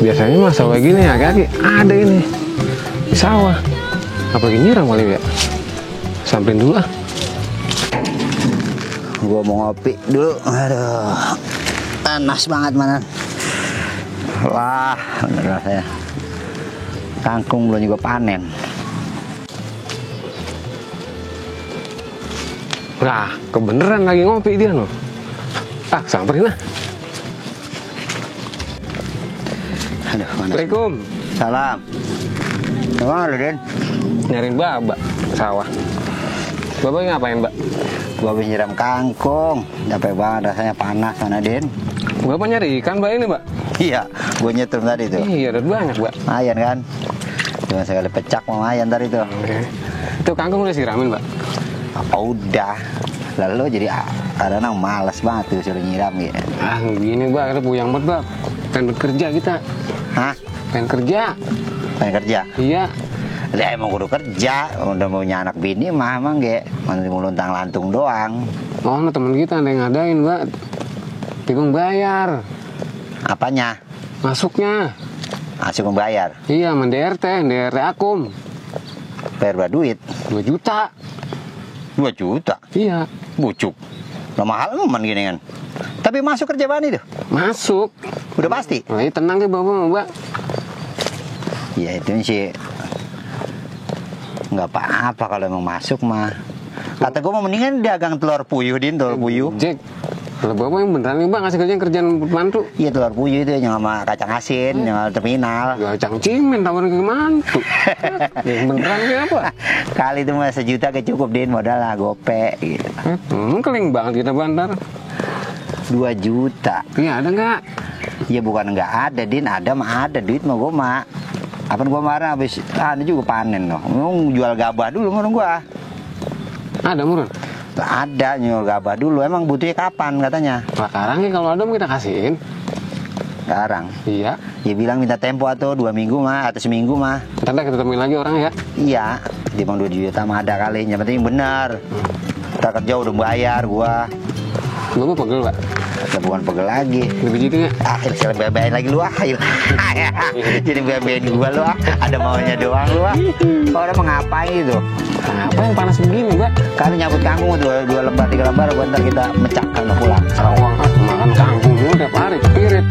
Biasanya mah sawah gini agak ada ini di sawah. Apalagi nyiram kali ya. Samperin dulu ah. Gua mau ngopi dulu. Aduh, panas banget mana. Wah, bener rasanya. Kangkung belum juga panen. Nah, kebeneran lagi ngopi dia loh. Ah, samperin lah. Aduh, panas. Assalamualaikum. Salam. Emang ada, Den? Nyariin Baba sawah. Baba ngapain, Mbak? Gua habis nyiram kangkung. Capek banget rasanya, panas sana, Den. Bapak nyari ikan, Mbak, ini, Mbak? Iya, gua nyetrum tadi tuh. Iya, ada banyak, Mbak. Lumayan kan? Cuma sekali pecak lumayan tadi tuh. Oke. Itu kangkung udah siramin, Mbak? Apa udah? Lalu jadi kadang malas banget tuh suruh nyiram gitu. Ah, begini, Mbak. Ada puyang banget, Mbak. Pengen bekerja kita. Hah? Pengen kerja. Pengen kerja? Iya. Ya emang kudu kerja. Udah punya anak bini mah emang gak. Masih luntang lantung doang. Oh, nah, temen kita ada yang ngadain, Mbak. Bingung bayar. Apanya? Masuknya. Masih membayar. Iya, sama DRT Akum. Bayar berapa duit? 2 juta. 2 juta? Iya. Bucuk. Lah mahal emang gini kan. Tapi masuk kerja bani tuh? Masuk. Udah pasti? Nah, tenang deh, Bapak, Mbak. Ya itu sih nggak apa-apa kalau emang masuk mah. Kata gue mau mendingan dagang telur puyuh, Din, telur puyuh. Jack, kalau Bapak yang beneran nih, Mbak, ngasih kerjaan pembantu. Iya, telur puyuh itu yang sama kacang asin, yang sama terminal. Ya, cangcimen tawarin ke mantu. Yang beneran kayak apa? Kali itu mah 1 juta kayak cukup, Din, modal lah gope gitu. Keling banget kita bandar. 2 juta. Iya, ada nggak? Ya bukan nggak ada, Din, ada mah ada duit mah gue mah. Apa gue marah habis ada juga panen loh. Mau jual gabah dulu menurut gue. Ada murun. Ada jual gabah dulu. Emang butuhnya kapan katanya? Sekarang nih kalau ada mau kita kasihin. Sekarang. Iya. Ya bilang minta tempo atau 2 minggu mah atau seminggu mah. Ntar deh kita temuin lagi orang ya. Iya. Di bang 2 juta mah ada kali. Yang penting benar. Kita kerja udah bayar gua. Bapak pegel, Pak? Ya bukan pegel lagi. Lebih gitu nggak? Akhir sekali bebain lagi lu ah. Jadi bebain gua lu ah. Ada maunya doang lu ah. Orang mau ngapain itu? Kenapa yang panas begini, Mbak? Kali nyabut kangkung 2 lembar 3 lembar. Gua ntar kita mecah kalau pulang. Uang makan kangkung udah tiap hari, spirit.